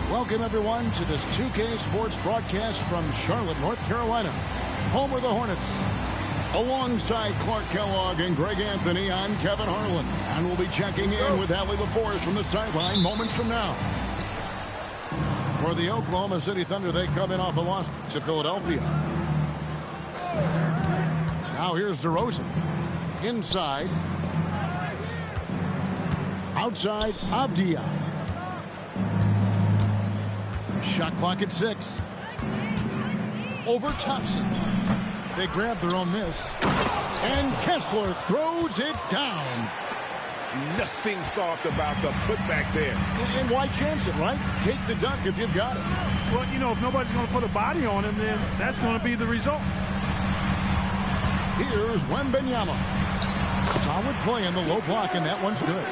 Welcome, everyone, to this 2K Sports broadcast from Charlotte, North Carolina, home of the Hornets. Alongside Clark Kellogg and Greg Anthony, I'm Kevin Harlan, and we'll be checking in with Allie LaForce from the sideline moments from now. For the Oklahoma City Thunder, they come in off a loss to Philadelphia. Now here's DeRozan. Inside. Outside, Avdia. Shot clock at 6. Over Thompson. They grab their own miss. And Kessler throws it down. Nothing soft about the putback there. And why chance it, right? Take the dunk if you've got it. Well, you know, if nobody's going to put a body on him, then that's going to be the result. Here's Wembanyama. Solid play in the low block, and that one's good.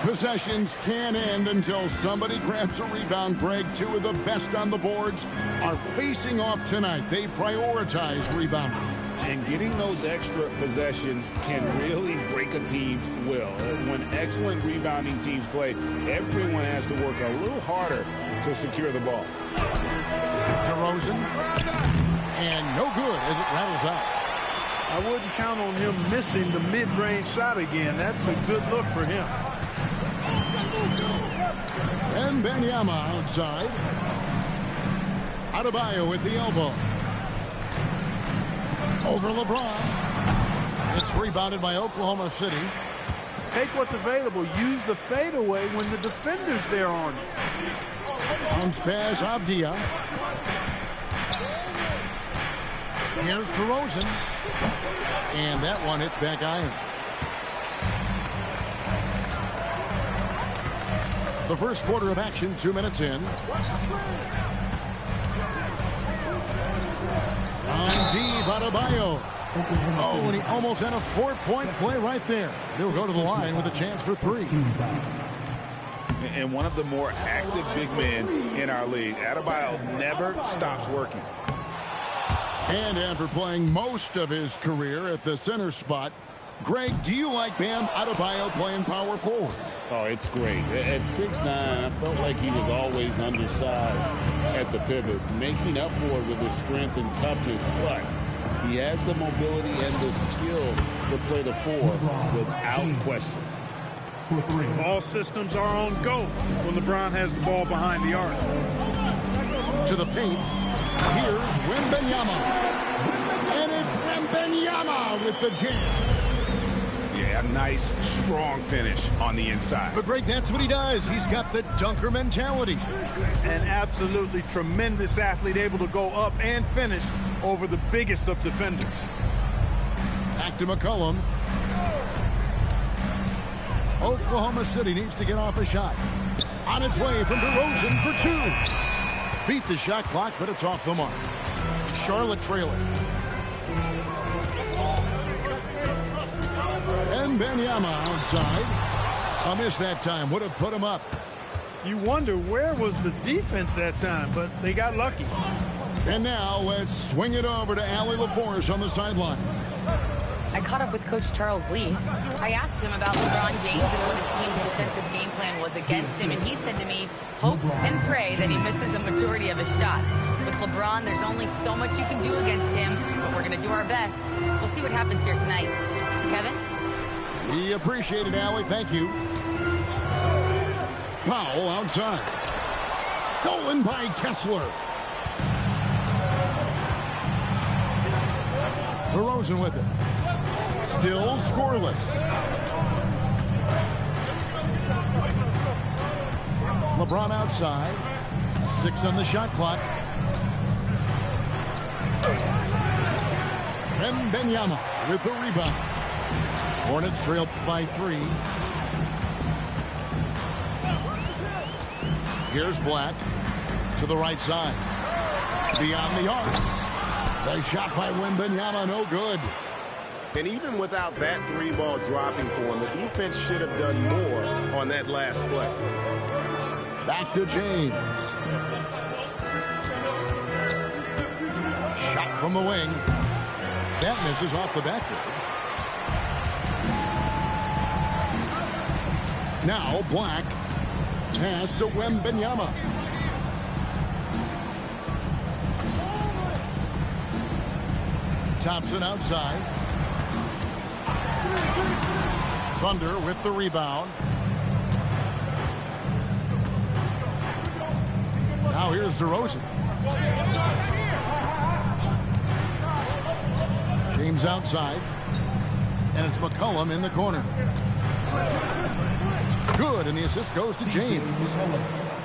Possessions can end until somebody grabs a rebound. Greg, two of the best on the boards are facing off tonight. They prioritize rebounding. And getting those extra possessions can really break a team's will. When excellent rebounding teams play, everyone has to work a little harder to secure the ball. DeRozan. And no good as it rattles out. I wouldn't count on him missing the mid-range shot again. That's a good look for him. And Wembanyama outside. Adebayo with the elbow. Over LeBron. It's rebounded by Oklahoma City. Take what's available. Use the fadeaway when the defender's there on you. Bounce pass, Avdia. Here's DeRozan. And that one hits back iron. The first quarter of action, 2 minutes in. On deep, Adebayo. Oh, and he almost had a 4-point play right there. He'll go to the line with a chance for 3. And one of the more active big men in our league. Adebayo never stops working. And after playing most of his career at the center spot, Greg, do you like Bam Adebayo playing power forward? Oh, it's great. At 6'9", I felt like he was always undersized at the pivot, making up for it with his strength and toughness, but he has the mobility and the skill to play the 4 without question. All systems are on go when LeBron has the ball behind the arc. To the paint. Here's Wembanyama. And it's Wembanyama with the jam. Yeah, a nice, strong finish on the inside. But Greg, that's what he does. He's got the dunker mentality. An absolutely tremendous athlete, able to go up and finish over the biggest of defenders. Back to McCollum. Oklahoma City needs to get off a shot. On its way from DeRozan for 2. Beat the shot clock, but it's off the mark. Charlotte trailing. And Wembanyama outside. A miss that time. Would have put him up. You wonder where was the defense that time, but they got lucky. And now let's swing it over to Allie LaForce on the sideline. I caught up with Coach Charles Lee. I asked him about LeBron James and what his team's defensive game plan was against him, and he said to me, hope and pray that he misses a majority of his shots. With LeBron, there's only so much you can do against him, but we're going to do our best. We'll see what happens here tonight. Kevin? We appreciate it, Allie. Thank you. Powell outside. Stolen by Kessler. DeRozan with it. Still scoreless. LeBron outside. 6 on the shot clock. Wembanyama with the rebound. Hornets trail by 3. Here's Black to the right side. Beyond the arc. The shot by Wembanyama, no good. And even without that 3-ball dropping for him, the defense should have done more on that last play. Back to James. Shot from the wing. That misses off the backboard. Now Black. Pass to Wembanyama. Thompson outside. Thunder with the rebound. Now here's DeRozan. James outside. And it's McCollum in the corner. Good, and the assist goes to James.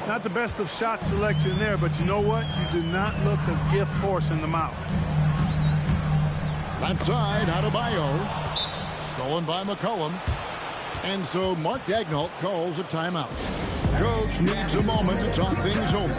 Not the best of shot selection there, but you know what? You do not look a gift horse in the mouth. Left side, Adebayo. Stolen by McCollum. And so Mark Daigneault calls a timeout. Coach needs a moment to talk things over.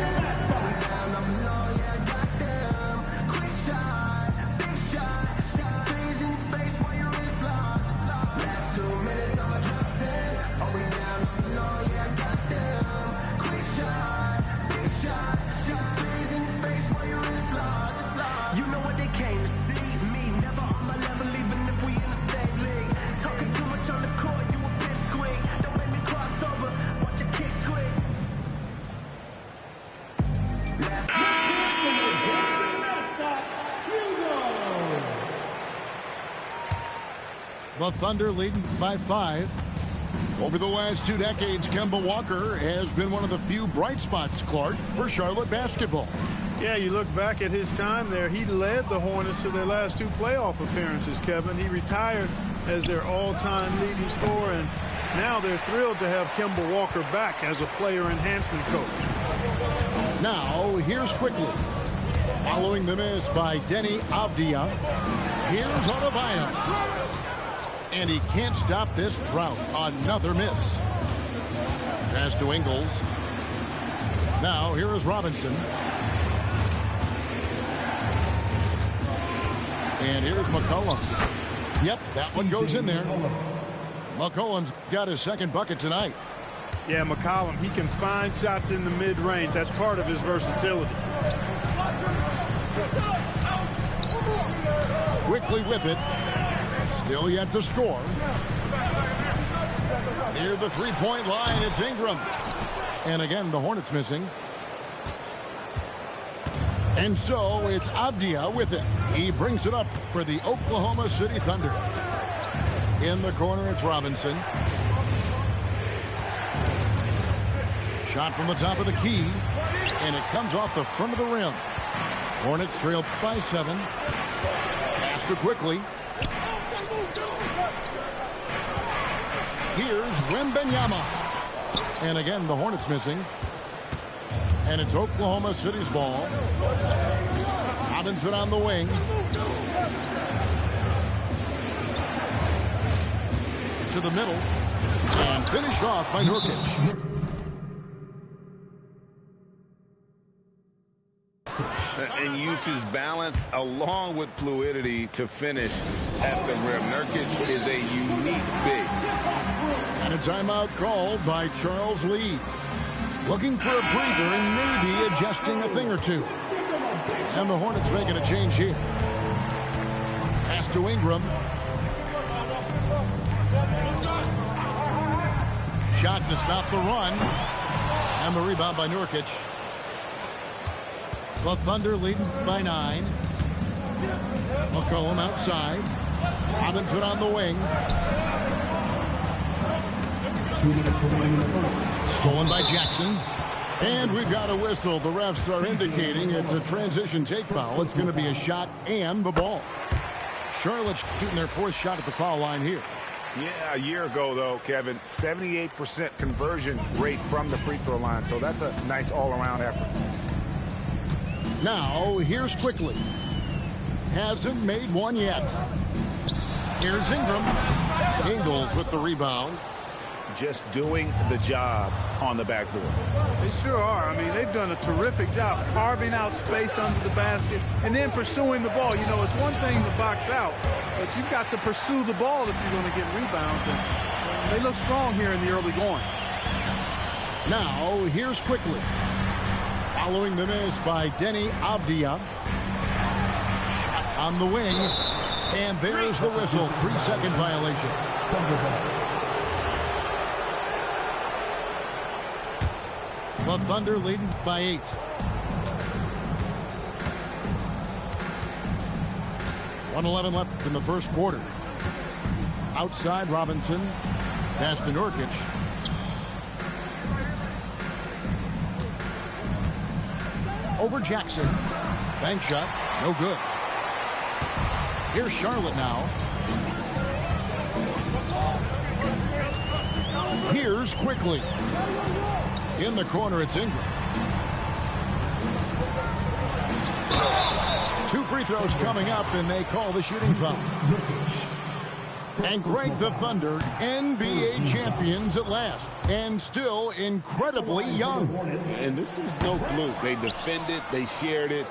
The Thunder leading by 5. Over the last 2 decades, Kemba Walker has been one of the few bright spots, Clark, for Charlotte basketball. Yeah, you look back at his time there, he led the Hornets to their last 2 playoff appearances, Kevin. He retired as their all-time leading scorer, and now they're thrilled to have Kemba Walker back as a player enhancement coach. Now, here's quickly. Following the miss by Denny Avdia, here's Adebayo. And he can't stop this drought. Another miss. Pass to Ingles. Now, here is Robinson. And here's McCollum. Yep, that one goes in there. McCollum's got his second bucket tonight. Yeah, McCollum, he can find shots in the mid-range. That's part of his versatility. Quickly with it. Still yet to score. Near the three-point line, it's Ingram. And again, the Hornets missing. And so it's Avdia with it. He brings it up for the Oklahoma City Thunder. In the corner, it's Robinson. Shot from the top of the key. And it comes off the front of the rim. Hornets trail by 7. Pass to quickly. Here's Wembanyama. And again, the Hornets missing. And it's Oklahoma City's ball. Robinson on the wing. To the middle. And finished off by Nurkic. And uses balance along with fluidity to finish at the rim. Nurkic is a unique big. And a timeout called by Charles Lee. Looking for a breather and maybe adjusting a thing or two. And the Hornets making a change here. Pass to Ingram. Shot to stop the run. And the rebound by Nurkic. The Thunder leading by 9. McCollum outside. Robinson on the wing. Stolen by Jackson. And we've got a whistle. The refs are indicating it's a transition take foul. It's going to be a shot and the ball. Charlotte's shooting their 4th shot at the foul line here. Yeah, a year ago, though, Kevin, 78% conversion rate from the free throw line. So that's a nice all-around effort. Now, here's quickly. Hasn't made one yet. Here's Ingram. Ingles with the rebound. Just doing the job on the backboard. They sure are. I mean, they've done a terrific job carving out space under the basket and then pursuing the ball. You know, it's one thing to box out, but you've got to pursue the ball if you're going to get rebounds. And they look strong here in the early going. Now, here's quickly. Following the miss by Denny Avdia. Shot on the wing. And there's the whistle. 3-second violation. The Thunder leading by 8. 1:11 left in the first quarter. Outside Robinson. Pass to Nurkic. Over Jackson. Bank shot. No good. Here's Charlotte now. Here's quickly. In the corner, it's Ingram. 2 free throws coming up, and they call the shooting foul. And Greg, the Thunder, NBA champions at last, and still incredibly young. And this is no fluke. They defended, they shared it,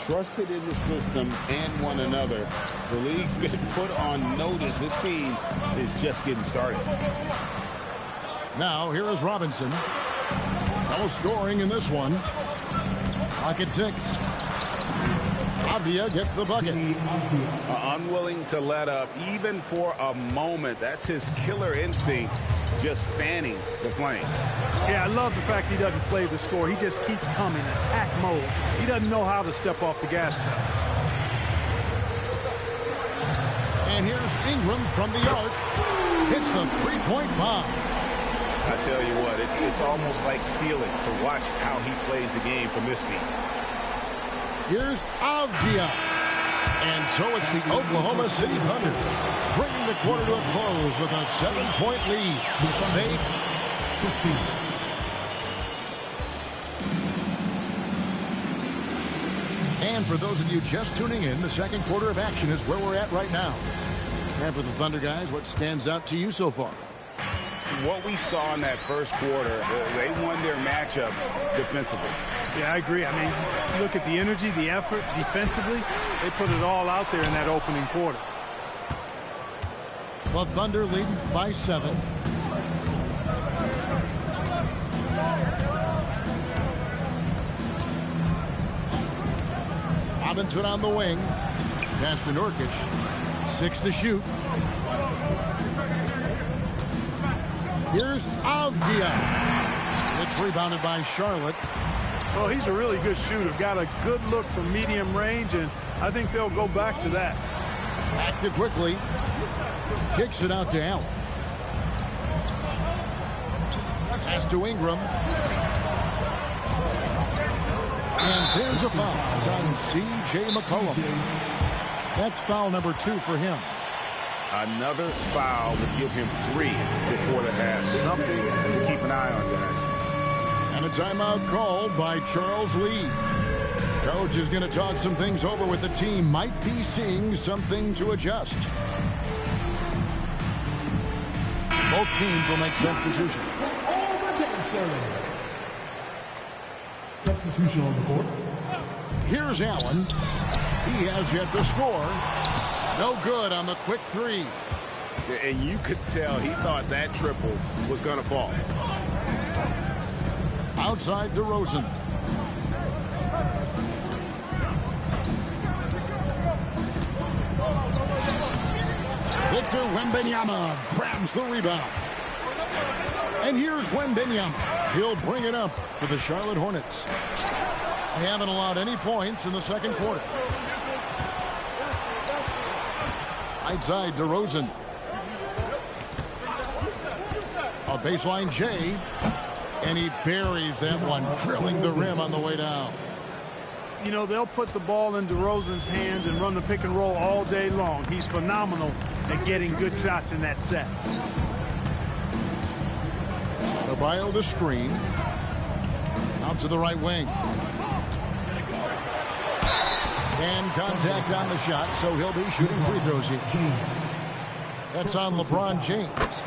trusted in the system and one another. The league's been put on notice. This team is just getting started. Now, here is Robinson. No scoring in this one. Clock at 6. Avdia gets the bucket. Unwilling to let up even for a moment. That's his killer instinct, just fanning the flame. Yeah, I love the fact he doesn't play the score. He just keeps coming, attack mode. He doesn't know how to step off the gas pedal. And here's Ingram from the arc. Hits the three-point bomb. I tell you what, it's almost like stealing to watch how he plays the game from this seat. Here's Avdia. And so it's the Oklahoma City Thunder bringing the quarter to a close with a 7-point lead. And for those of you just tuning in, the second quarter of action is where we're at right now. And for the Thunder guys, what stands out to you so far? What we saw in that first quarter, they won their matchups defensively. Yeah, I agree. I mean, look at the energy, the effort defensively. They put it all out there in that opening quarter. The Thunder lead by 7. Robinson on the wing. Pass to Nurkic. 6 to shoot. Here's Avdia. It's rebounded by Charlotte. Well, he's a really good shooter. Got a good look from medium range, and I think they'll go back to that. Back to quickly. Kicks it out to Allen. Pass to Ingram. And there's a foul. It's on C.J. McCollum. That's foul number 2 for him. Another foul would give him 3 before the half. Something to keep an eye on, guys. And a timeout called by Charles Lee. Coach is going to talk some things over with the team. Might be seeing something to adjust. Both teams will make substitutions. Substitution on the court. Here's Allen. He has yet to score. No good on the quick 3. And you could tell he thought that triple was going to fall. Outside DeRozan. Victor Wembanyama grabs the rebound. And here's Wembanyama. He'll bring it up for the Charlotte Hornets. They haven't allowed any points in the second quarter. Outside DeRozan. A baseline J. And he buries that one, drilling the rim on the way down. You know, they'll put the ball in DeRozan's hands and run the pick and roll all day long. He's phenomenal at getting good shots in that set. Adebayo the screen. Out to the right wing. And contact on the shot, so he'll be shooting free throws here. That's on LeBron James.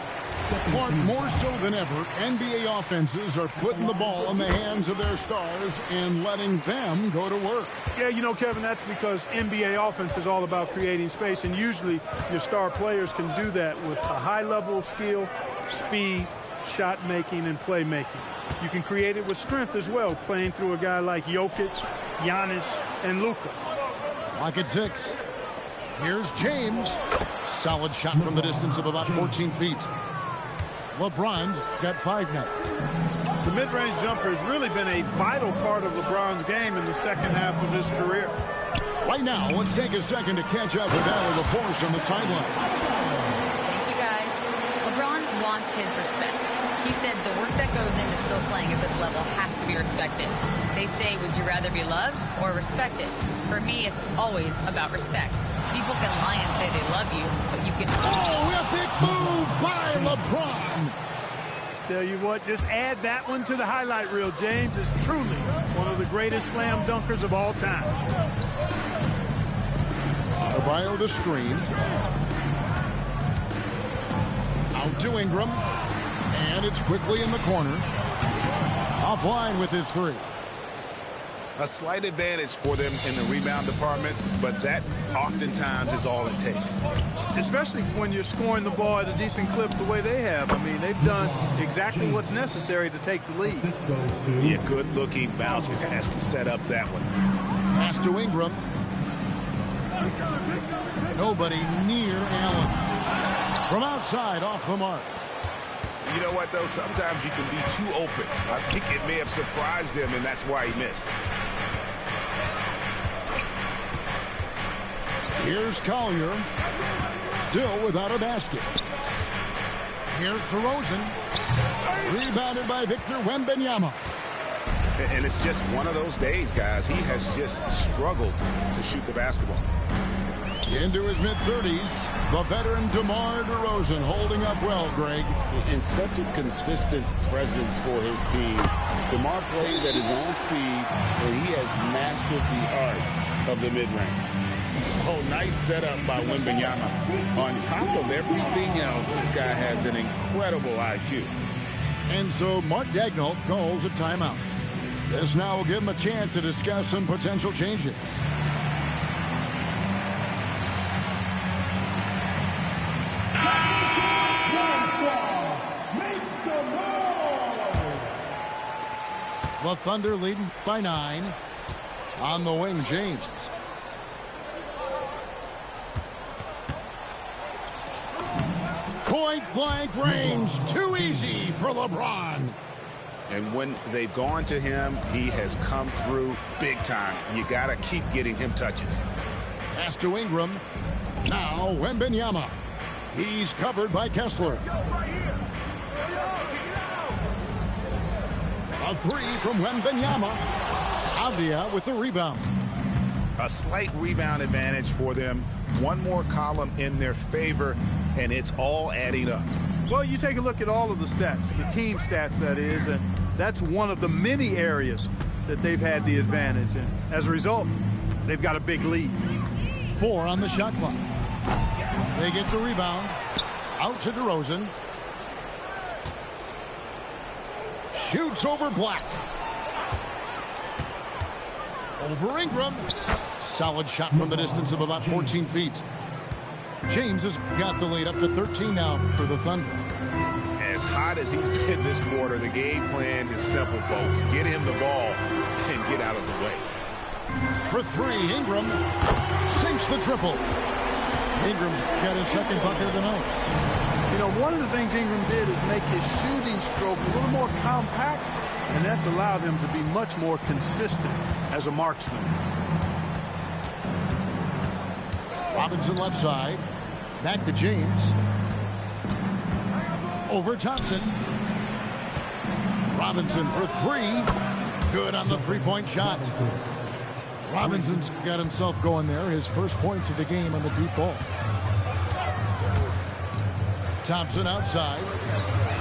Clark, more so than ever, NBA offenses are putting the ball in the hands of their stars and letting them go to work. Yeah, you know, Kevin, that's because NBA offense is all about creating space, and usually your star players can do that with a high level of skill, speed, shot making, and playmaking. You can create it with strength as well, playing through a guy like Jokic, Giannis, and Luka. Lock at 6. Here's James. Solid shot from the distance of about 14 feet. LeBron's got 5 now. The mid-range jumper has really been a vital part of LeBron's game in the second half of his career. Right now, let's take a second to catch up with Al LaForce on the sideline. Thank you, guys. LeBron wants his respect. He said the work that goes into still playing at this level has to be respected. They say, would you rather be loved or respected? For me, it's always about respect. People can lie and say they love you, but you can... Oh, epic move by LeBron! Tell you what, just add that one to the highlight reel. James is truly one of the greatest slam dunkers of all time. Adebayo the screen. Out to Ingram. And it's quickly in the corner. Offline with his three. A slight advantage for them in the rebound department, but that oftentimes is all it takes. Especially when you're scoring the ball at a decent clip the way they have. I mean, they've done exactly what's necessary to take the lead. Yeah, good-looking bounce pass to set up that one. Pass to Ingram. Nobody near Allen. From outside, off the mark. You know what, though? Sometimes you can be too open. I think it may have surprised him, and that's why he missed. Here's Collier. Still without a basket. Here's DeRozan. Rebounded by Victor Wembanyama. And it's just one of those days, guys. He has just struggled to shoot the basketball. Into his mid-30s, the veteran DeMar DeRozan holding up well, Greg. And such a consistent presence for his team. DeMar plays at his own speed, and he has mastered the art of the mid-range. Oh, nice setup by Wembanyama. On top of everything else, this guy has an incredible IQ. And so Mark Daigneault calls a timeout. This now will give him a chance to discuss some potential changes. The Thunder leading by 9. On the wing, James. Point-blank range. Too easy for LeBron. And when they've gone to him, he has come through big time. You got to keep getting him touches. Pass to Ingram. Now Wembanyama. He's covered by Kessler. A three from Wembanyama. Avdia with the rebound. A slight rebound advantage for them. One more column in their favor, and it's all adding up. Well, you take a look at all of the stats, the team stats, that is, and that's one of the many areas that they've had the advantage. And as a result, they've got a big lead. 4 on the shot clock. They get the rebound. Out to DeRozan. Shoots over Black. Over Ingram. Solid shot from the distance of about 14 feet. James has got the lead up to 13 now for the Thunder. As hot as he's been this quarter, the game plan is simple, folks. Get him the ball and get out of the way. For 3, Ingram sinks the triple. Ingram's got his second bucket of the night. You know, one of the things Ingram did is make his shooting stroke a little more compact, and that's allowed him to be much more consistent as a marksman. Robinson left side. Back to James. Over Thompson. Robinson for 3. Good on the three-point shot. Robinson's got himself going there. His first points of the game on the deep ball. Thompson outside.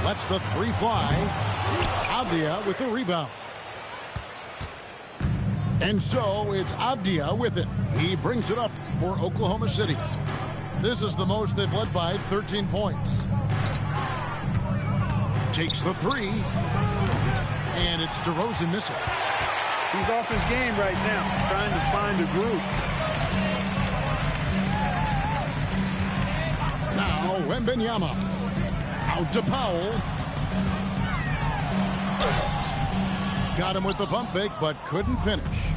Lets the 3 fly. Avdia with the rebound. And so it's Avdia with it. He brings it up for Oklahoma City. This is the most they've led by 13 points. Takes the 3. And it's DeRozan missing. He's off his game right now, trying to find a groove. Now Wembanyama. Out to Powell. Got him with the pump fake, but couldn't finish.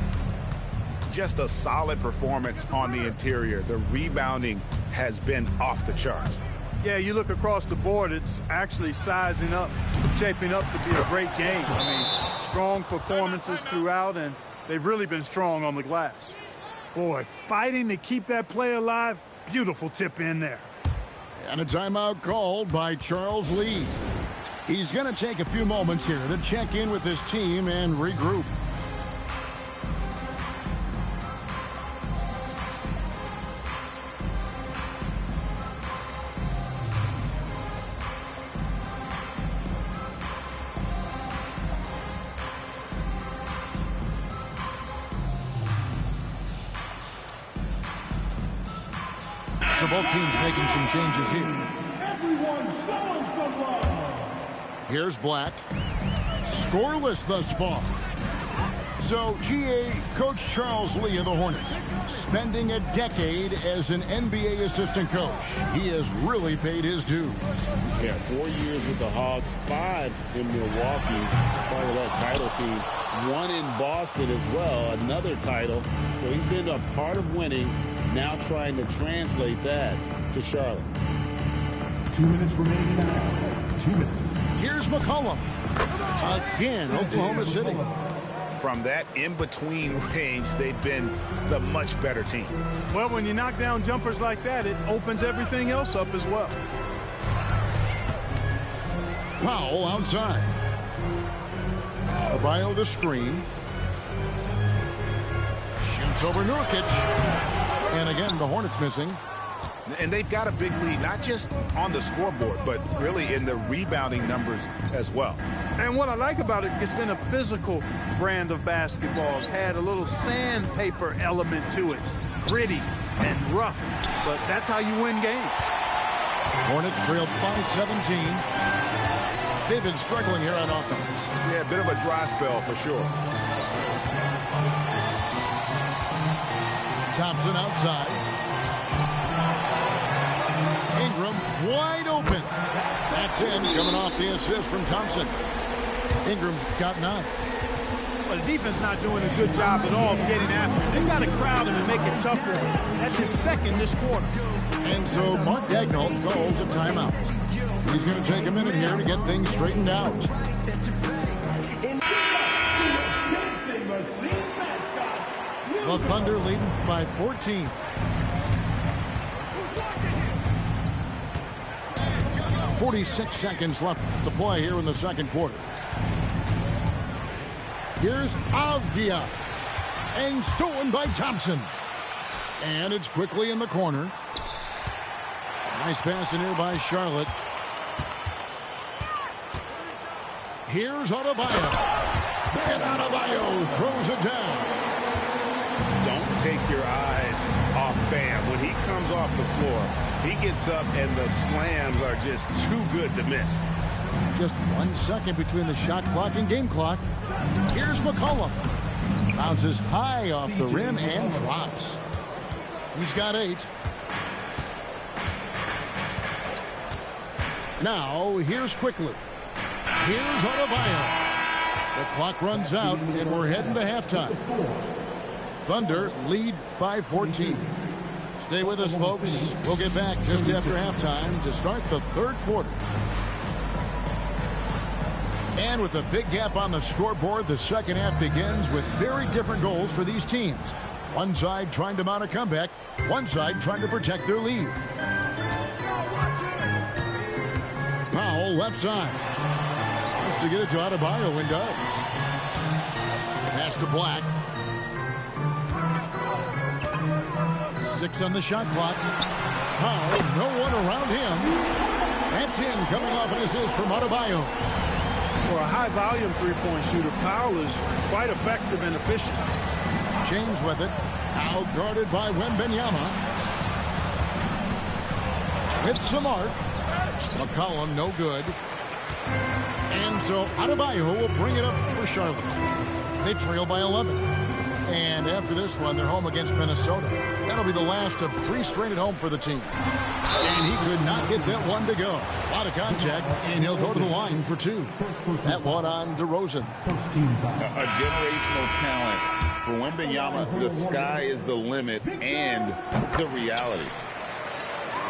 Just a solid performance on the interior. The rebounding has been off the charts. Yeah, you look across the board, it's actually sizing up, shaping up to be a great game. I mean, strong performances throughout, and they've really been strong on the glass. Boy, fighting to keep that play alive, beautiful tip in there. And a timeout called by Charles Lee. He's going to take a few moments here to check in with his team and regroup. So both teams making some changes here. Here's Black. Scoreless thus far. So, GA, Coach Charles Lee of the Hornets, spending a decade as an NBA assistant coach. He has really paid his dues. Yeah, 4 years with the Hawks, 5 in Milwaukee, part of that title team. 1 in Boston as well, another title. So he's been a part of winning, now trying to translate that to Charlotte. 2 minutes remaining now. 2 minutes. Here's McCollum. Again, Oklahoma City. From that in-between range, they've been the much better team. Well, when you knock down jumpers like that, it opens everything else up as well. Powell outside. Adebayo the screen. Shoots over Nurkic. And again, the Hornets missing. And they've got a big lead, not just on the scoreboard, but really in the rebounding numbers as well. And what I like about it, it's been a physical brand of basketball. It's had a little sandpaper element to it. Gritty and rough, but that's how you win games. Hornets trailed by 17. They've been struggling here on offense. Yeah, a bit of a dry spell for sure. Thompson outside. Ingram wide open. That's in, coming off the assist from Thompson. Ingram's got 9. Well, the defense not doing a good job at all of getting after him. They've got to crowd him and make it tougher. That's his second this quarter. And so Mark Daigneault calls a timeout. He's going to take a minute here to get things straightened out. The Thunder leading by 14. .46 seconds left to play here in the second quarter. Here's Avdia. And stolen by Thompson. And it's quickly in the corner. It's a nice pass in here by Charlotte. Here's Adebayo. And Adebayo throws it down. Don't take your eyes off Bam. When he comes off the floor, he gets up and the slams are just too good to miss. Just 1 second between the shot clock and game clock. Here's McCollum. Bounces high off the rim and drops. He's got 8. Now, here's quickly. Here's Adebayo. The clock runs out, and we're heading to halftime. Thunder lead by 14. Stay with us, folks. We'll get back just after halftime to start the third quarter. And with a big gap on the scoreboard, the second half begins with very different goals for these teams. One side trying to mount a comeback, one side trying to protect their lead. Powell left side. Wants to get it to Adebayo and does. Pass to Black. 6 on the shot clock. Powell, no one around him. That's in, coming off an assist from Adebayo. For a high-volume three-point shooter, Powell is quite effective and efficient. James with it. Now guarded by Wembanyama. Hits the mark. McCollum, no good. And so Adebayo will bring it up for Charlotte. They trail by 11. And after this one, they're home against Minnesota. That'll be the last of 3 straight at home for the team. And he could not get that one to go. A lot of contact, and he'll go to the line for 2. That one on DeRozan. A generational talent. For Wembanyama, the sky is the limit and the reality.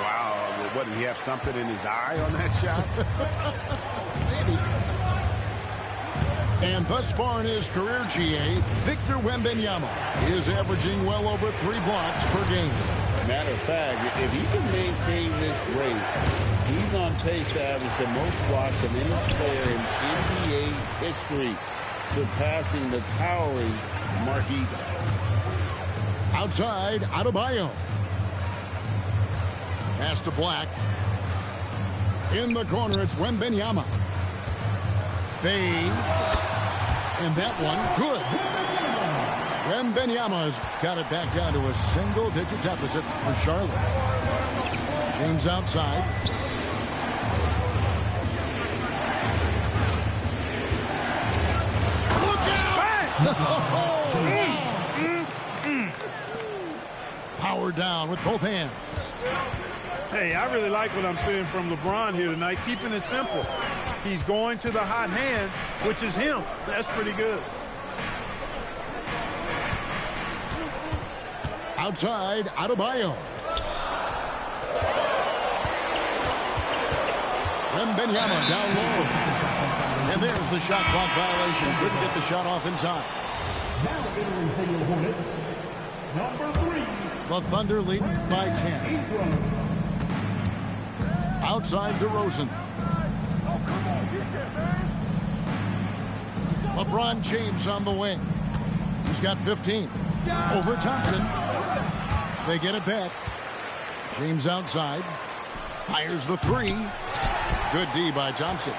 Wow, What, did he have something in his eye on that shot? Maybe. And thus far in his career, GA, Victor Wembanyama is averaging well over 3 blocks per game. Matter of fact, if he can maintain this rate, he's on pace to average the most blocks of any player in NBA history, surpassing the towering Mark Eaton. Outside, Adebayo. Pass to Black. In the corner, it's Wembanyama. Fades. And that one, good. Wembanyama's got it back down to a single-digit deficit for Charlotte. James outside. Look out! Power down with both hands. Hey, I really like what I'm seeing from LeBron here tonight, keeping it simple. He's going to the hot hand, which is him. That's pretty good. Outside, Adebayo. Wembanyama down low. And there's the shot clock violation. Couldn't get the shot off in time. Now entering for the Hornets, number 3. The Thunder lead by 10. Outside DeRozan. LeBron James on the wing. He's got 15. Over Thompson. They get it back. James outside. Fires the 3. Good D by Thompson.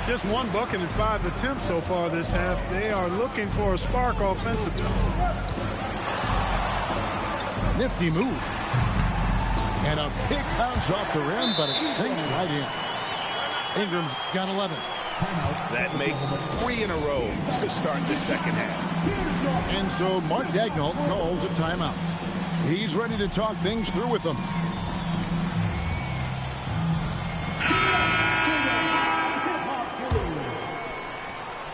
Just 1 bucket and 5 attempts so far this half. They are looking for a spark offensively. Nifty move. And a big bounce off the rim, but it sinks right in. Ingram's got 11. That makes 3 in a row to start the second half. And so Mark Daigneault calls a timeout. He's ready to talk things through with them.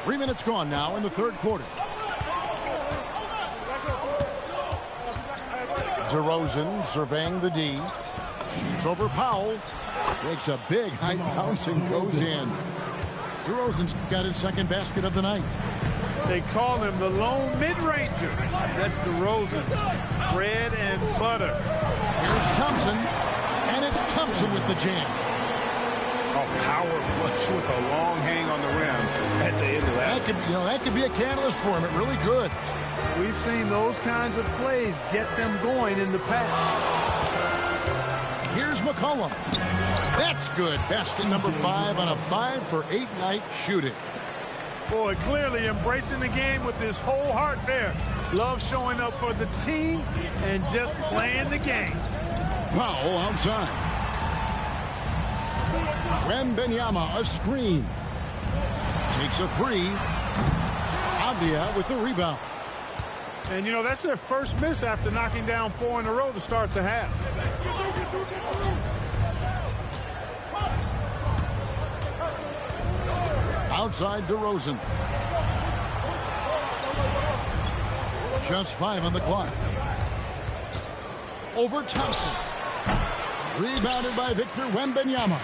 Three minutes gone now in the third quarter. DeRozan surveying the D. Shoots over Powell. Makes a big high bounce and goes in. DeRozan's got his second basket of the night. They call him the lone mid-ranger. That's DeRozan. Bread and butter. Here's Thompson. And it's Thompson with the jam. A power flush with a long hang on the rim at the end of that. That could be a catalyst for him. It really could. We've seen those kinds of plays get them going in the past. Here's McCollum. That's good. Basket number 5 on a 5-for-8 night shooting. Boy, clearly embracing the game with his whole heart there. Love showing up for the team and just playing the game. Powell outside. Wembanyama, a screen. Takes a 3. Avdia with the rebound. And, you know, that's their first miss after knocking down 4 in a row to start the half. Outside DeRozan. Just 5 on the clock. Over Thompson. Rebounded by Victor Wembanyama.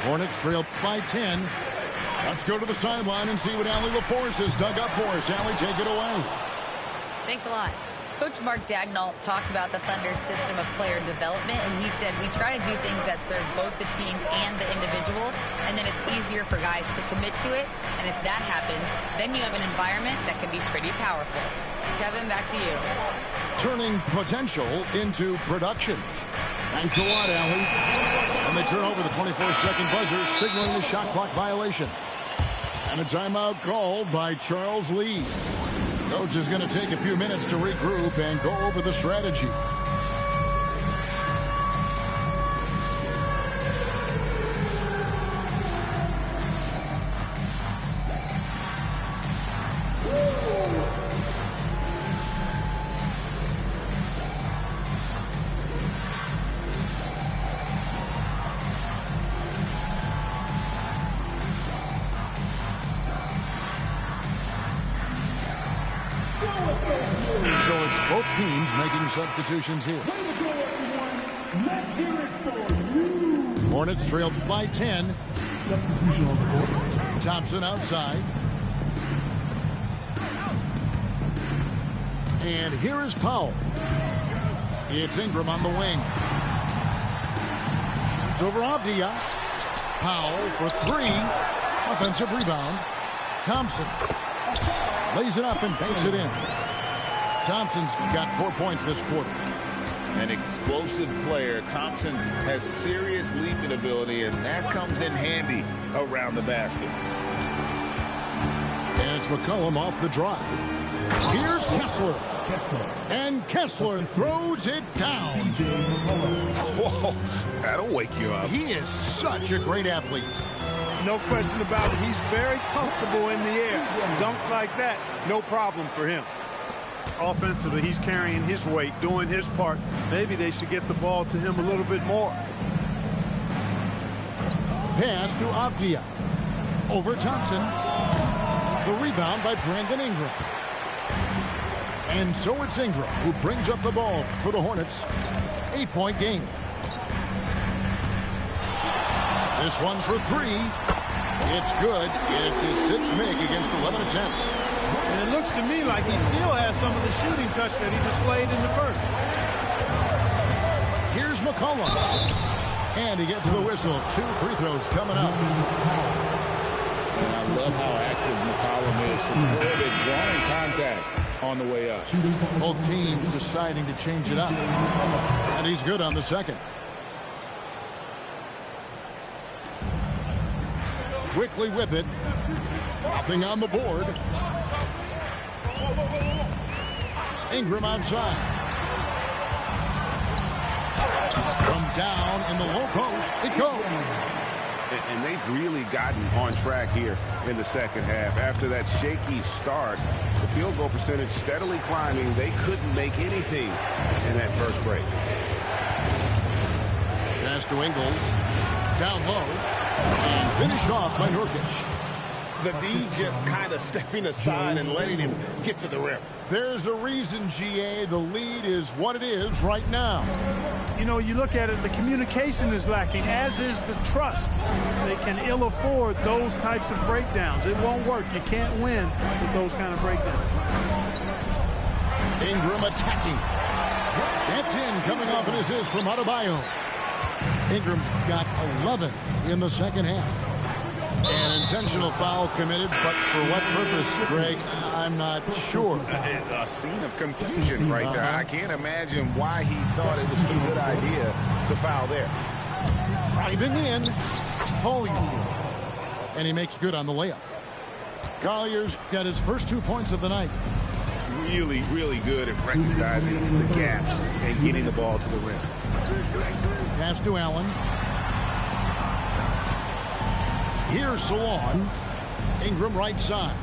Hornets trail by 10. Let's go to the sideline and see what Allie LaForce has dug up for us. Allie, take it away. Thanks a lot. Coach Mark Daigneault talked about the Thunder's system of player development, and he said, we try to do things that serve both the team and the individual, and then it's easier for guys to commit to it, and if that happens, then you have an environment that can be pretty powerful. Kevin, back to you. Turning potential into production. Thanks a lot, Allie. And they turn over the 24-second buzzer, signaling the shot clock violation. And a timeout called by Charles Lee. Coach is going to take a few minutes to regroup and go over the strategy. So it's both teams making substitutions here. Let's hear it for you. Hornets trailed by 10. Substitution on the board. Thompson outside. And here is Powell. It's Ingram on the wing. Shoots over Avdia. Powell for 3. Offensive rebound. Thompson lays it up and banks it in. Thompson's got 4 points this quarter. An explosive player. Thompson has serious leaping ability, and that comes in handy around the basket. And it's McCollum off the drive. Here's Kessler. And Kessler throws it down. Whoa, that'll wake you up. He is such a great athlete. No question about it. He's very comfortable in the air. Dunks like that, no problem for him. Offensively, he's carrying his weight, doing his part. Maybe they should get the ball to him a little bit more. Pass to Avdia. Over Thompson. The rebound by Brandon Ingram. And so it's Ingram who brings up the ball for the Hornets. 8-point game. This one for 3. It's good. It's his 6th make against 11 attempts. And it looks to me like he still has some of the shooting touch that he displayed in the first. Here's McCollum. And he gets the whistle. 2 free throws coming up. And I love how active McCollum is. Superb at drawing contact on the way up. Both teams deciding to change it up. And he's good on the second. Quickly with it. Nothing on the board. Ingram outside. From down in the low post, it goes. And they've really gotten on track here in the second half. After that shaky start, the field goal percentage steadily climbing. They couldn't make anything in that first break. Pass to Ingles. Down low. And finished off by Nurkic. The D just kind of stepping aside and letting him get to the rim. There's a reason, GA, the lead is what it is right now. You know, you look at it, the communication is lacking, as is the trust. They can ill afford those types of breakdowns. It won't work. You can't win with those kind of breakdowns. Ingram attacking. That's in, coming off an assist from Adebayo. Ingram's got 11 in the second half. An intentional foul committed, but for what purpose, Greg, I'm not sure. A scene of confusion right there. I can't imagine why he thought it was a good idea to foul there. Driving in, Collier. And he makes good on the layup. Collier's got his first 2 points of the night. Really, really good at recognizing the gaps and getting the ball to the rim. Pass to Allen. Here's Salon. Ingram right side.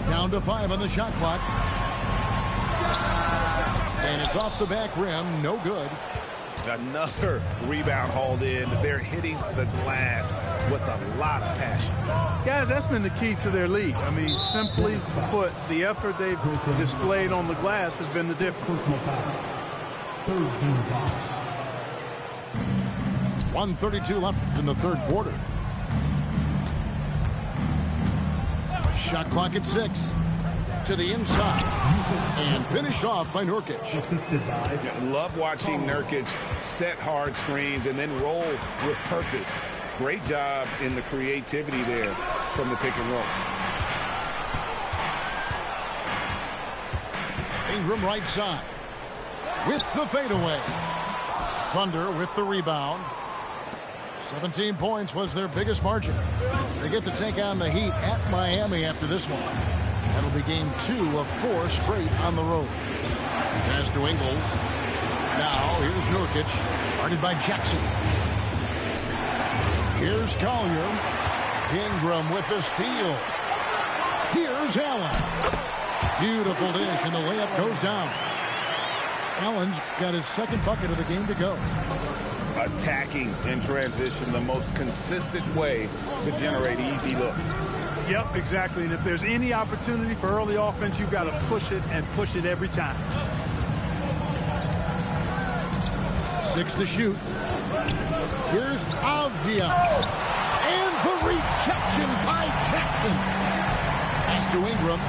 Down to 5 on the shot clock. And it's off the back rim. No good. Another rebound hauled in. They're hitting the glass with a lot of passion. Guys, that's been the key to their lead. I mean, simply put, the effort they've displayed on the glass has been the difference. Personal foul. Third team foul. 1:32 left in the third quarter. Shot clock at 6. To the inside. And finished off by Nurkic. Love watching Nurkic set hard screens and then roll with purpose. Great job in the creativity there from the pick and roll. Ingram right side. With the fadeaway. Thunder with the rebound. 17 points was their biggest margin. They get to take on the Heat at Miami after this one. That'll be game 2 of 4 straight on the road. Pass to Ingles. Now here's Nurkic, guarded by Jackson. Here's Collier. Ingram with the steal. Here's Allen. Beautiful dish, and the layup goes down. Allen's got his second bucket of the game to go. Attacking in transition, the most consistent way to generate easy looks. Yep, exactly. And if there's any opportunity for early offense, you've got to push it and push it every time. 6 to shoot. Here's Avdia. And the rejection by Jackson. Pass to Ingram.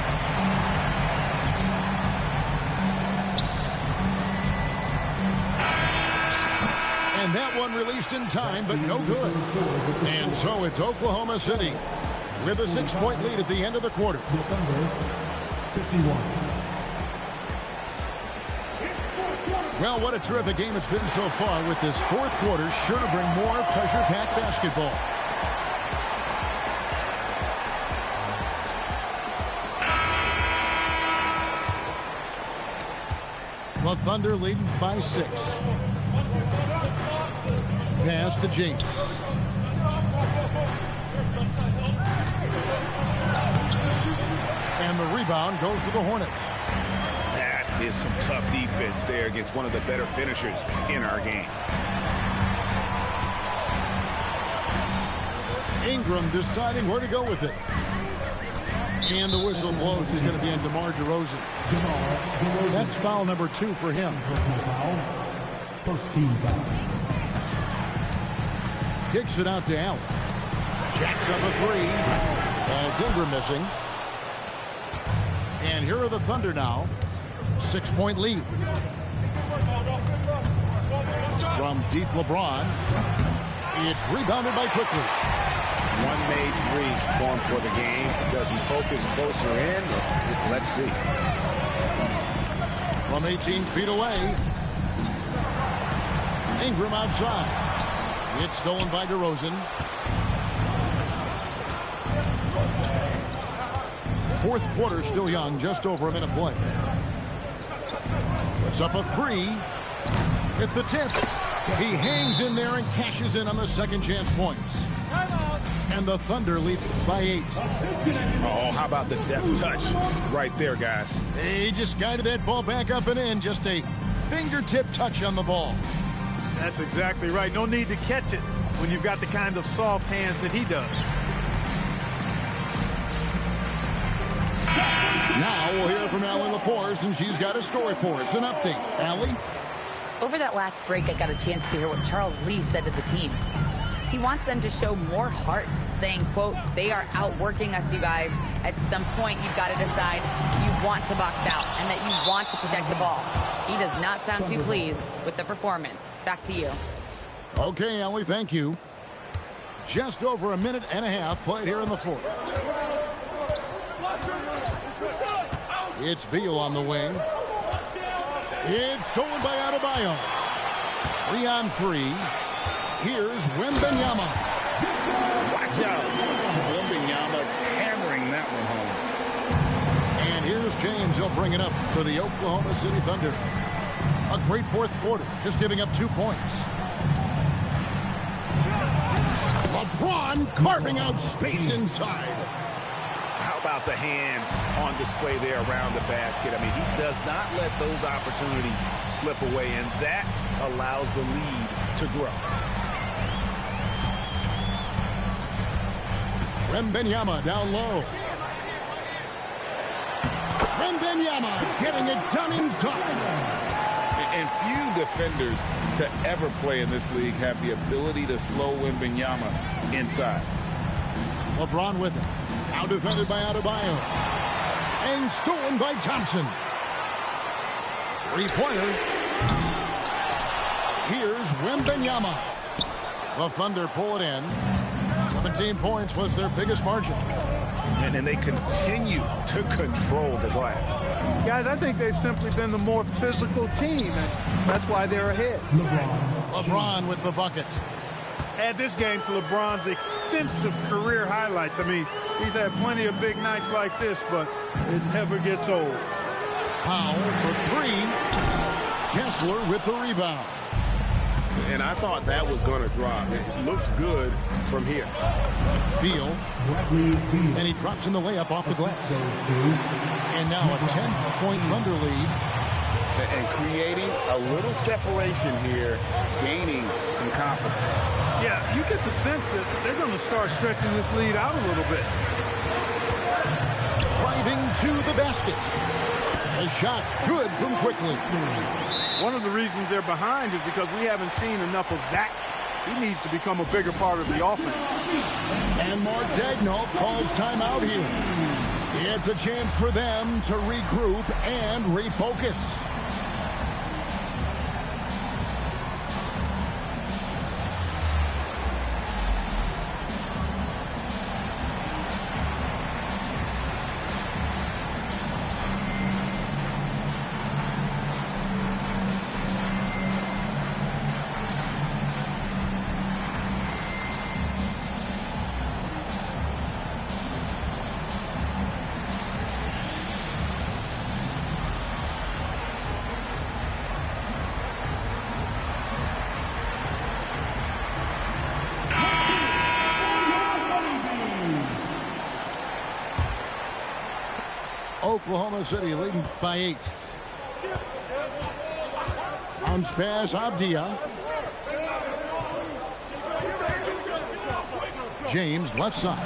And that one released in time, but no good. And so it's Oklahoma City with a 6-point lead at the end of the quarter. 51. Well, what a terrific game it's been so far, with this fourth quarter sure to bring more pressure-packed basketball. The Thunder leading by 6. Pass to James. And the rebound goes to the Hornets. That is some tough defense there against one of the better finishers in our game. Ingram deciding where to go with it. And the whistle blows. Is going to be on DeMar DeRozan. That's foul number 2 for him. First team foul. Kicks it out to Allen. Jacks up a 3. And it's Ingram missing. And here are the Thunder now. 6-point lead. From deep LeBron. It's rebounded by Quickly. One made 3 formed for the game. Does he focus closer in? Let's see. From 18 feet away. Ingram outside. It's stolen by DeRozan. Fourth quarter still young, just over a minute play. Puts up a 3 at the tip. He hangs in there and cashes in on the second chance points. And the Thunder lead by 8. Oh, how about the deft touch right there, guys? He just guided that ball back up and in. Just a fingertip touch on the ball. That's exactly right. No need to catch it when you've got the kind of soft hands that he does. Now we'll hear from Allie LaForce, and she's got a story for us. An update. Allie? Over that last break, I got a chance to hear what Charles Lee said to the team. He wants them to show more heart, saying, quote, they are outworking us, you guys. At some point, you've got to decide you want to box out and that you want to protect the ball. He does not sound too pleased with the performance. Back to you. Okay, Allie, thank you. Just over a minute and a half played here in the fourth. It's Beal on the wing. It's stolen by Adebayo. 3-on-3. Here's Wembanyama. Watch out. Wembanyama hammering that one home. And here's James. He'll bring it up for the Oklahoma City Thunder. A great fourth quarter, just giving up 2 points. LeBron carving out space inside. How about the hands on display there around the basket? I mean, he does not let those opportunities slip away, and that allows the lead to grow. Wembanyama down low. Wembanyama getting it done inside. And few defenders to ever play in this league have the ability to slow Wembanyama inside. LeBron with it. Now defended by Adebayo. And stolen by Thompson. Three-pointer. Here's Wembanyama. The Thunder pull it in. 17 points was their biggest margin. And then they continue to control the glass. Guys, I think they've simply been the more physical team, and that's why they're ahead. LeBron with the bucket. Add this game to LeBron's extensive career highlights. I mean, he's had plenty of big nights like this, but it never gets old. Powell for 3. Kessler with the rebound. And I thought that was going to drop. It looked good from here. Beal. And he drops in the layup off the glass. And now a 10-point Thunder lead. And creating a little separation here, gaining some confidence. Yeah, you get the sense that they're going to start stretching this lead out a little bit. Driving to the basket. The shot's good from Quickly. One of the reasons they're behind is because we haven't seen enough of that. He needs to become a bigger part of the offense. And Mark Daigneault calls timeout here. It's a chance for them to regroup and refocus. Oklahoma City leading by 8. Bounce pass, Avdia. James, left side.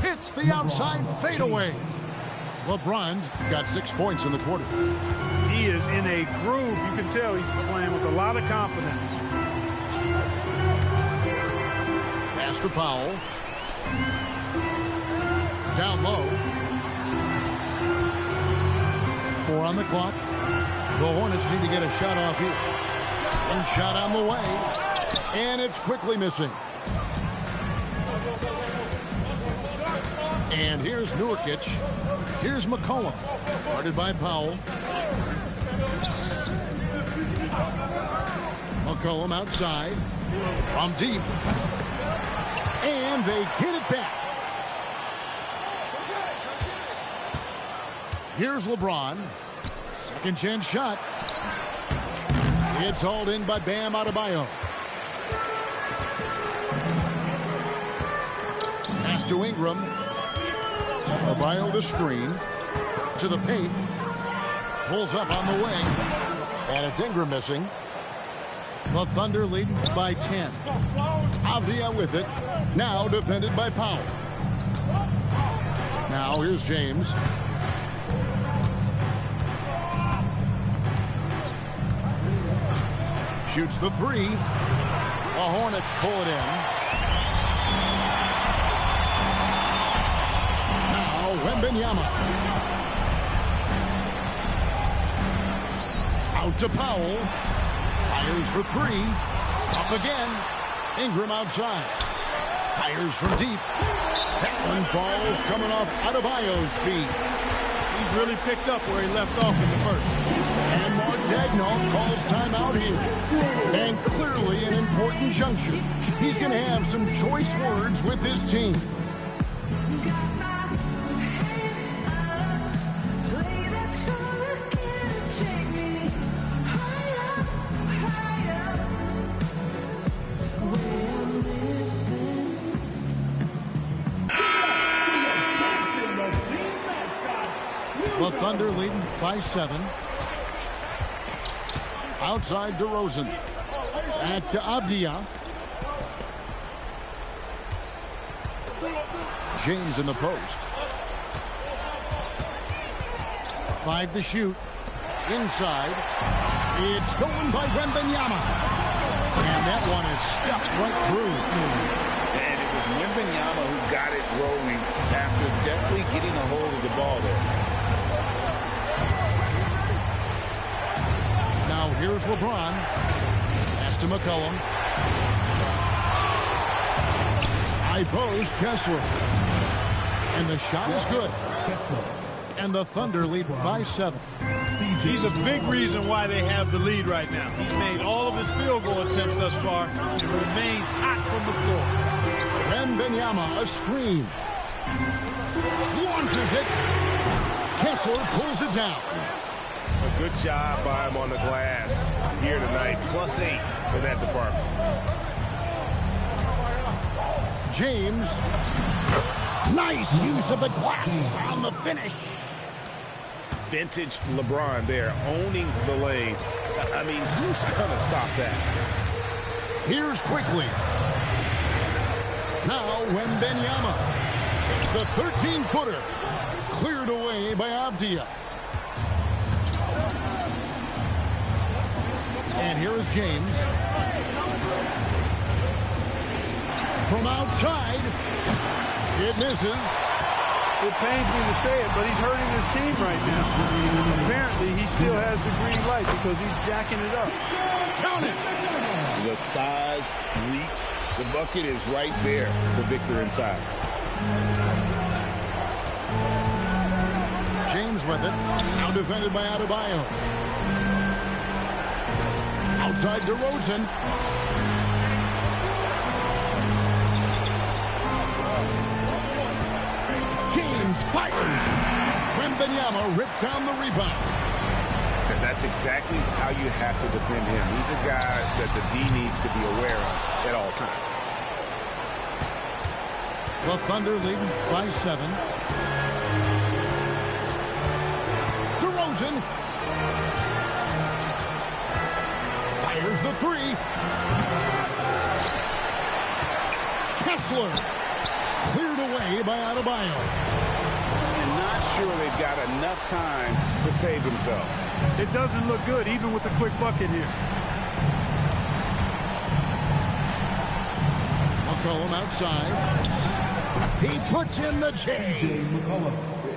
Hits the outside fadeaway. LeBron's got 6 points in the quarter. He is in a groove. You can tell he's playing with a lot of confidence. Pass to Powell. Down low. 4 on the clock. The Hornets need to get a shot off here. One shot on the way. And it's quickly missing. And here's Nurkic. Here's McCollum. Guarded by Powell. McCollum outside. From deep. And they get it back. Here's LeBron. Second chance shot. It's hauled in by Bam Adebayo. Pass to Ingram. Adebayo the screen. To the paint. Pulls up on the wing. And it's Ingram missing. The Thunder leading by 10. Avdia with it. Now defended by Powell. Now here's James. Shoots the 3. The Hornets pull it in. Now Wembanyama. Out to Powell. Fires for 3. Up again. Ingram outside. Fires from deep. That one falls coming off Adebayo's feet. He's really picked up where he left off in the first. And Mark Daigneault calls timeout here. And clearly an important juncture. He's going to have some choice words with his team. The Thunder leading by 7. Outside DeRozan. Back to Avdia. James in the post. 5 to shoot. Inside. It's stolen by Wembanyama. And that one is stuffed right through. And it was Wembanyama who got it rolling after definitely getting a hold of the ball there. Now here's LeBron. Pass to McCollum. High post, Kessler. And the shot is good. And the Thunder lead by 7. He's a big reason why they have the lead right now. He's made all of his field goal attempts thus far and remains hot from the floor. Wembanyama, a screen. Launches it. Kessler pulls it down. A good job by him on the glass here tonight. +8 in that department. James. Nice use of the glass on the finish. Vintage LeBron there, owning the lane. I mean, who's going to stop that? Here's quickly. Now Wembanyama. The 13-footer. Cleared away by Avdia. And here is James. From outside, it misses. It pains me to say it, but he's hurting his team right now. Apparently, he still has the green light because he's jacking it up. Count it! The size, reach, the bucket is right there for Victor inside. James with it. Now defended by Adebayo. Outside DeRozan. James fires. Wembanyama rips down the rebound. That's exactly how you have to defend him. He's a guy that the D needs to be aware of at all times. The Thunder lead by 7. DeRozan fires the 3. Kessler cleared away by Adebayo. And not sure they've got enough time to save himself. It doesn't look good, even with a quick bucket here. McCollum outside. He puts in the J.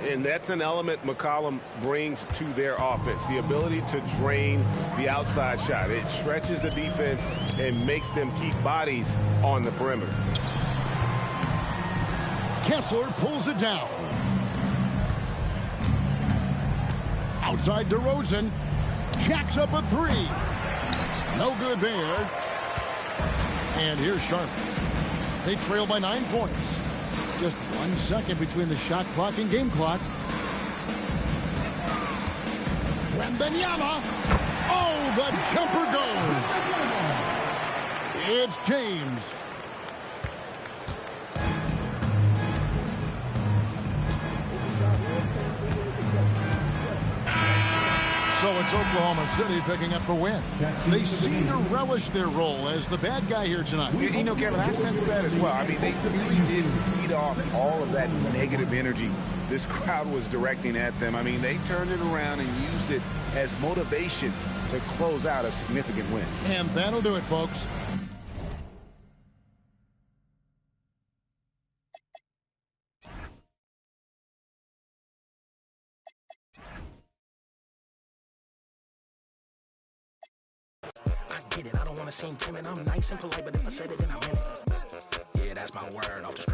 And that's an element McCollum brings to their offense, the ability to drain the outside shot. It stretches the defense and makes them keep bodies on the perimeter. Kessler pulls it down. Outside DeRozan. Jacks up a 3. No good there. And here's Sharp. They trail by 9 points. Just 1 second between the shot clock and game clock. Wembanyama. Oh, the jumper goes. It's James. So it's Oklahoma City picking up the win. They seem to relish their role as the bad guy here tonight. You know, Kevin, I sense that as well. I mean, they really did feed off all of that negative energy this crowd was directing at them. I mean, they turned it around and used it as motivation to close out a significant win. And that'll do it, folks. I get it, I don't want to seem timid. I'm nice and polite, but if I said it, then I meant it. Yeah, that's my word off the script.